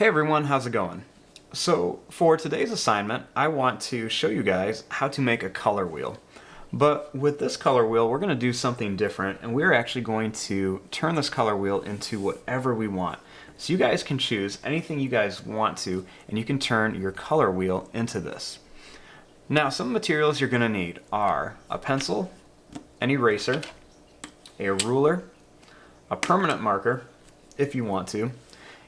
Hey everyone, how's it going? So for today's assignment, I want to show you guys how to make a color wheel. But with this color wheel, we're going to do something different, and we're actually going to turn this color wheel into whatever we want. So you guys can choose anything you guys want to, and you can turn your color wheel into this. Now, some materials you're going to need are a pencil, an eraser, a ruler, a permanent marker, if you want to.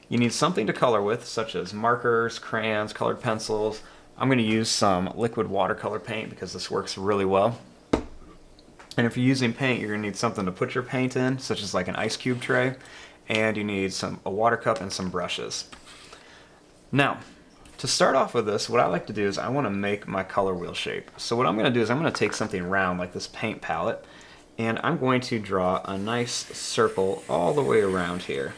You need something to color with, such as markers, crayons, colored pencils. I'm going to use some liquid watercolor paint because this works really well. And if you're using paint, you're going to need something to put your paint in, such as like an ice cube tray, and you need a water cup and some brushes. Now, to start off with this, what I like to do is I want to make my color wheel shape. So what I'm going to do is I'm going to take something round like this paint palette, and I'm going to draw a nice circle all the way around here.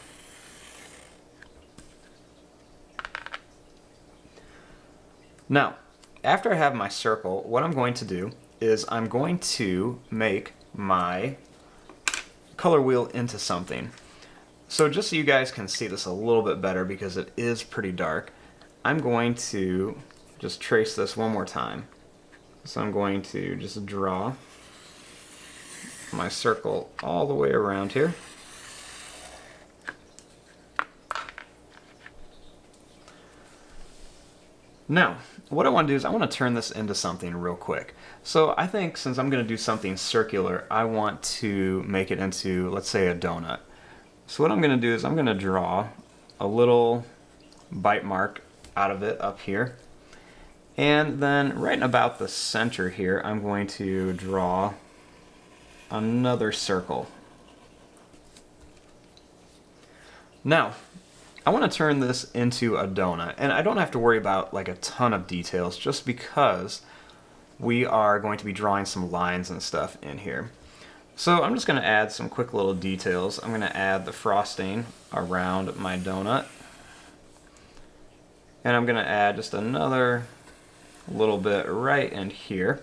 Now, after I have my circle, what I'm going to do is I'm going to make my color wheel into something. So just so you guys can see this a little bit better because it is pretty dark, I'm going to just trace this one more time. So I'm going to just draw my circle all the way around here. Now, what I want to do is I want to turn this into something real quick. So I think since I'm going to do something circular, I want to make it into, let's say, a donut. So what I'm going to do is I'm going to draw a little bite mark out of it up here. And then right about the center here, I'm going to draw another circle. Now, I want to turn this into a donut, and I don't have to worry about like a ton of details just because we are going to be drawing some lines and stuff in here. So I'm just going to add some quick little details. I'm going to add the frosting around my donut, and I'm going to add just another little bit right in here.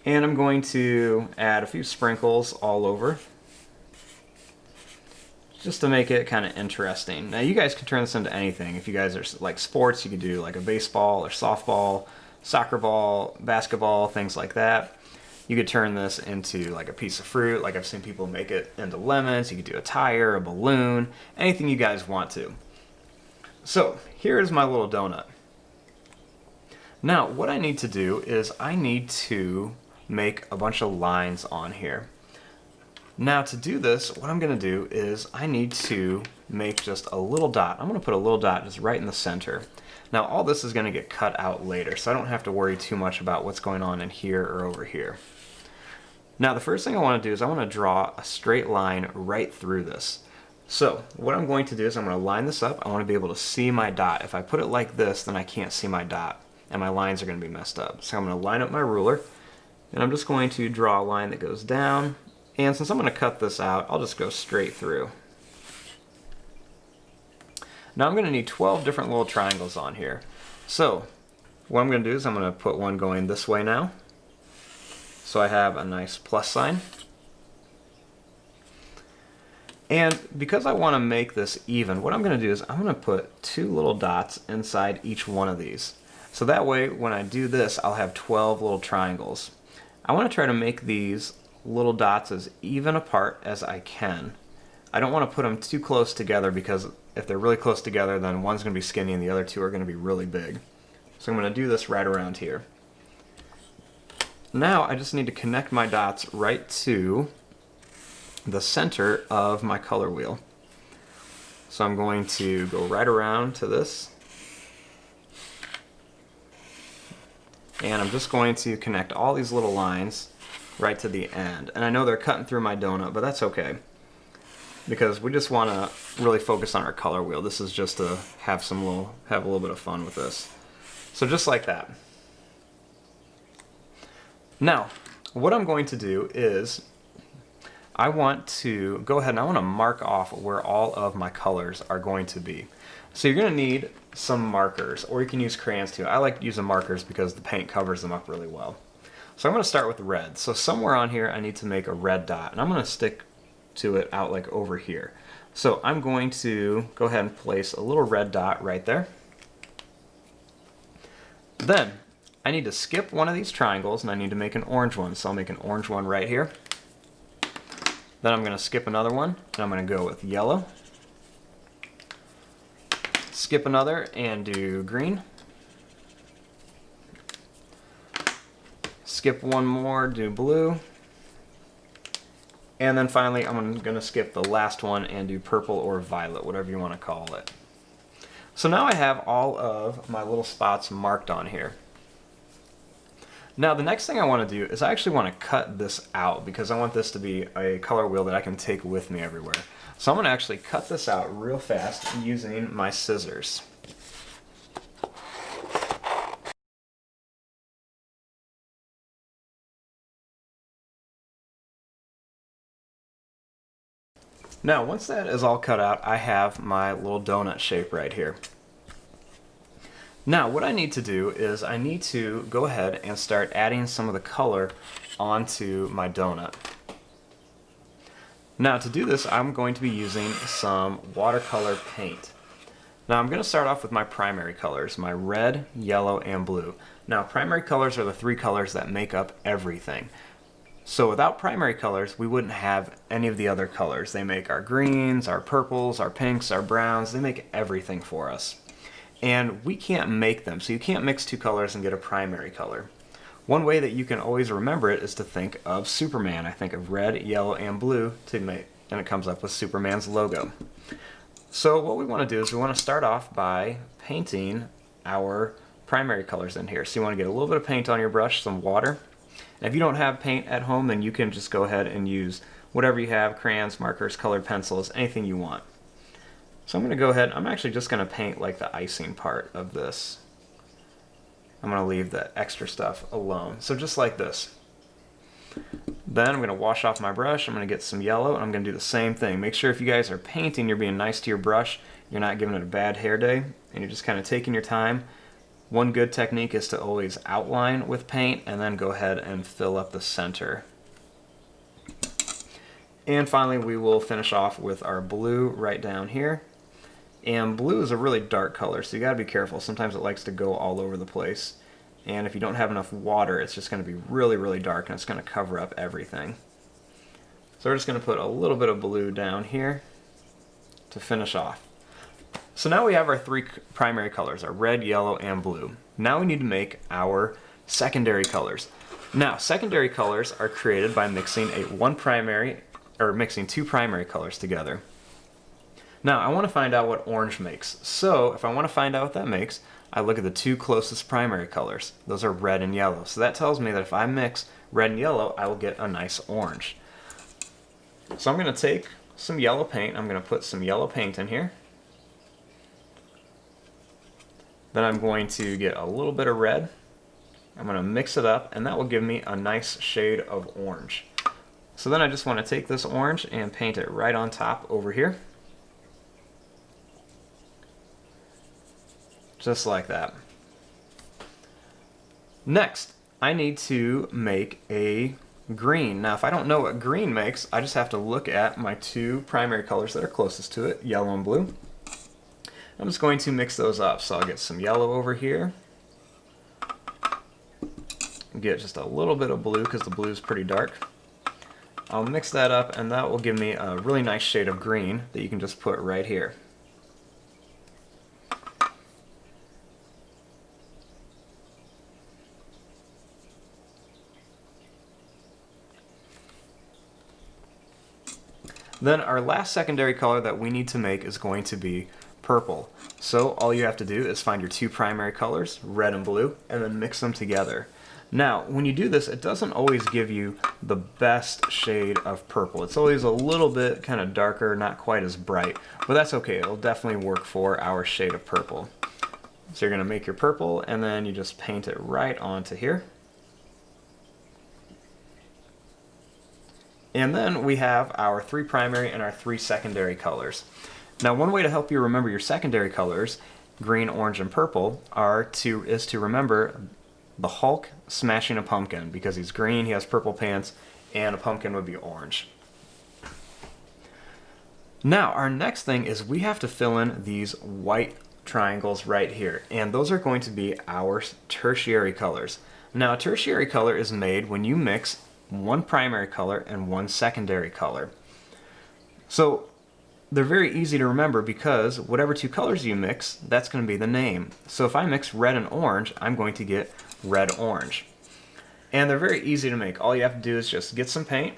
And I'm going to add a few sprinkles all over, just to make it kind of interesting. Now you guys can turn this into anything. If you guys are like sports, you could do like a baseball or softball, soccer ball, basketball, things like that. You could turn this into like a piece of fruit, like I've seen people make it into lemons. You could do a tire, a balloon, anything you guys want to. So here's my little donut. Now what I need to do is I need to make a bunch of lines on here. Now to do this, what I'm going to do is I need to make just a little dot. I'm going to put a little dot just right in the center. Now all this is going to get cut out later, so I don't have to worry too much about what's going on in here or over here. Now the first thing I want to do is I want to draw a straight line right through this. So what I'm going to do is I'm going to line this up. I want to be able to see my dot. If I put it like this, then I can't see my dot, and my lines are going to be messed up. So I'm going to line up my ruler, and I'm just going to draw a line that goes down. And since I'm going to cut this out, I'll just go straight through. Now I'm going to need 12 different little triangles on here. So what I'm going to do is I'm going to put one going this way now. So I have a nice plus sign. And because I want to make this even, what I'm going to do is I'm going to put 2 little dots inside each one of these. So that way when I do this, I'll have 12 little triangles. I want to try to make these little dots as even apart as I can. I don't want to put them too close together because if they're really close together, then one's going to be skinny and the other two are going to be really big. So I'm going to do this right around here. Now I just need to connect my dots right to the center of my color wheel. So I'm going to go right around to this, and I'm just going to connect all these little lines right to the end. And I know they're cutting through my donut, but that's okay, because we just want to really focus on our color wheel. This is just to have a little bit of fun with this. So just like that. Now, what I'm going to do is I want to go ahead and I want to mark off where all of my colors are going to be. So you're going to need some markers, or you can use crayons too. I like using markers because the paint covers them up really well. So I'm going to start with red. So somewhere on here I need to make a red dot, and I'm going to stick to it out like over here. So I'm going to go ahead and place a little red dot right there. Then I need to skip one of these triangles and I need to make an orange one. So I'll make an orange one right here. Then I'm going to skip another one and I'm going to go with yellow. Skip another and do green. Skip one more, do blue. And then finally I'm going to skip the last one and do purple or violet, whatever you want to call it. So now I have all of my little spots marked on here. Now the next thing I want to do is I actually want to cut this out because I want this to be a color wheel that I can take with me everywhere. So I'm going to actually cut this out real fast using my scissors. Now once that is all cut out, I have my little donut shape right here. Now what I need to do is I need to go ahead and start adding some of the color onto my donut. Now to do this, I'm going to be using some watercolor paint. Now I'm going to start off with my primary colors, my red, yellow, and blue. Now primary colors are the three colors that make up everything. So without primary colors, we wouldn't have any of the other colors. They make our greens, our purples, our pinks, our browns. They make everything for us. And we can't make them, so you can't mix two colors and get a primary color. One way that you can always remember it is to think of Superman. I think of red, yellow, and blue to make, and it comes up with Superman's logo. So what we want to do is we want to start off by painting our primary colors in here. So you want to get a little bit of paint on your brush, some water. And if you don't have paint at home, then you can just go ahead and use whatever you have, crayons, markers, colored pencils, anything you want. So I'm going to go ahead, I'm actually just going to paint like the icing part of this. I'm going to leave the extra stuff alone. So just like this. Then I'm going to wash off my brush, I'm going to get some yellow, and I'm going to do the same thing. Make sure if you guys are painting, you're being nice to your brush, you're not giving it a bad hair day, and you're just kind of taking your time. One good technique is to always outline with paint and then go ahead and fill up the center. And finally we will finish off with our blue right down here. And blue is a really dark color, so you gotta be careful. Sometimes it likes to go all over the place. And if you don't have enough water, it's just gonna be really, really dark and it's gonna cover up everything. So we're just gonna put a little bit of blue down here to finish off. So now we have our three primary colors, our red, yellow, and blue. Now we need to make our secondary colors. Now, secondary colors are created by mixing mixing two primary colors together. Now, I want to find out what orange makes. So, if I want to find out what that makes, I look at the two closest primary colors. Those are red and yellow. So that tells me that if I mix red and yellow, I will get a nice orange. So I'm going to take some yellow paint. I'm going to put some yellow paint in here. Then I'm going to get a little bit of red. I'm going to mix it up, and that will give me a nice shade of orange. So then I just want to take this orange and paint it right on top over here. Just like that. Next, I need to make a green. Now, if I don't know what green makes, I just have to look at my two primary colors that are closest to it, yellow and blue. I'm just going to mix those up. So I'll get some yellow over here. Get just a little bit of blue because the blue is pretty dark. I'll mix that up and that will give me a really nice shade of green that you can just put right here. Then our last secondary color that we need to make is going to be purple. So all you have to do is find your two primary colors, red and blue, and then mix them together. Now, when you do this, it doesn't always give you the best shade of purple. It's always a little bit kind of darker, not quite as bright, but that's okay. It'll definitely work for our shade of purple. So you're going to make your purple, and then you just paint it right onto here. And then we have our three primary and our three secondary colors. Now, one way to help you remember your secondary colors, green, orange, and purple, is to remember the Hulk smashing a pumpkin, because he's green, he has purple pants, and a pumpkin would be orange. Now, our next thing is we have to fill in these white triangles right here, and those are going to be our tertiary colors. Now, a tertiary color is made when you mix one primary color and one secondary color. So they're very easy to remember because whatever two colors you mix, that's going to be the name. So if I mix red and orange, I'm going to get red-orange. And they're very easy to make. All you have to do is just get some paint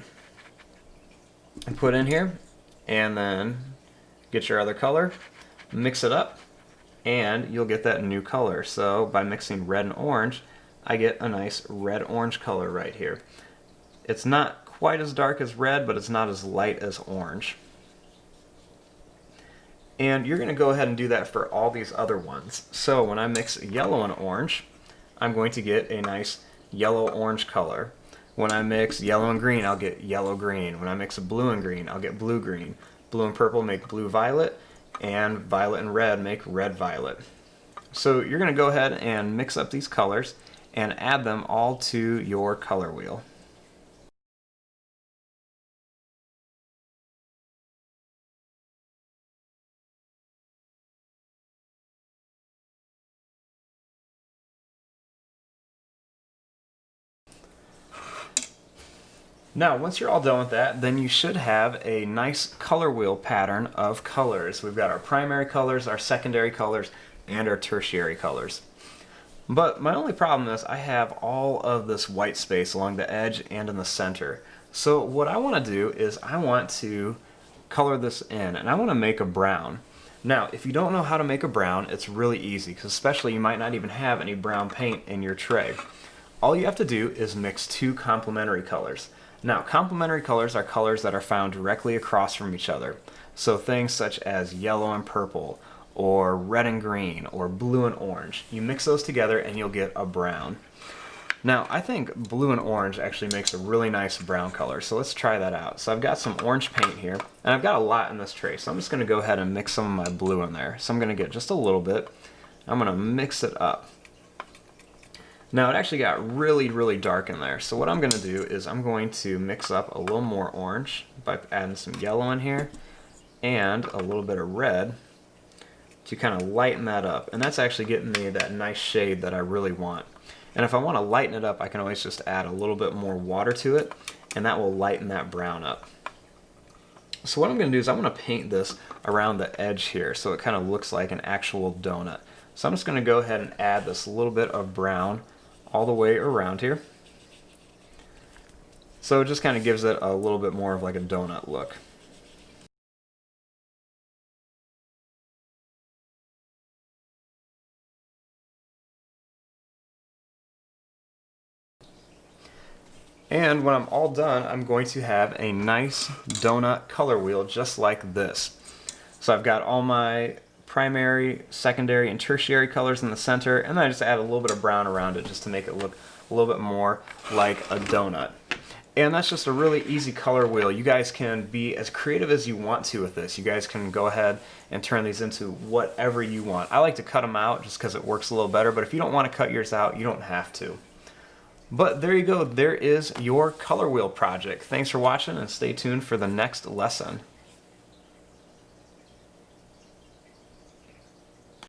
and put in here, and then get your other color, mix it up, and you'll get that new color. So by mixing red and orange, I get a nice red-orange color right here. It's not quite as dark as red, but it's not as light as orange. And you're going to go ahead and do that for all these other ones. So when I mix yellow and orange, I'm going to get a nice yellow-orange color. When I mix yellow and green, I'll get yellow-green. When I mix blue and green, I'll get blue-green. Blue and purple make blue-violet, and violet and red make red-violet. So you're going to go ahead and mix up these colors and add them all to your color wheel. Now, once you're all done with that, then you should have a nice color wheel pattern of colors. We've got our primary colors, our secondary colors, and our tertiary colors. But my only problem is I have all of this white space along the edge and in the center. So what I want to do is I want to color this in, and I want to make a brown. Now, if you don't know how to make a brown, it's really easy, because especially you might not even have any brown paint in your tray. All you have to do is mix two complementary colors. Now, complementary colors are colors that are found directly across from each other. So things such as yellow and purple, or red and green, or blue and orange. You mix those together and you'll get a brown. Now, I think blue and orange actually makes a really nice brown color, so let's try that out. So I've got some orange paint here, and I've got a lot in this tray, so I'm just going to go ahead and mix some of my blue in there. So I'm going to get just a little bit. I'm going to mix it up. Now it actually got really, really dark in there. So what I'm going to do is I'm going to mix up a little more orange by adding some yellow in here and a little bit of red to kind of lighten that up. And that's actually getting me that nice shade that I really want. And if I want to lighten it up, I can always just add a little bit more water to it, and that will lighten that brown up. So what I'm going to do is I'm going to paint this around the edge here so it kind of looks like an actual donut. So I'm just going to go ahead and add this little bit of brown all the way around here. So it just kind of gives it a little bit more of like a donut look. And when I'm all done, I'm going to have a nice donut color wheel just like this. So I've got all my primary, secondary, and tertiary colors in the center, and then I just add a little bit of brown around it just to make it look a little bit more like a donut. And that's just a really easy color wheel. You guys can be as creative as you want to with this. You guys can go ahead and turn these into whatever you want. I like to cut them out just because it works a little better, but if you don't want to cut yours out, you don't have to. But there you go, there is your color wheel project. Thanks for watching, and stay tuned for the next lesson.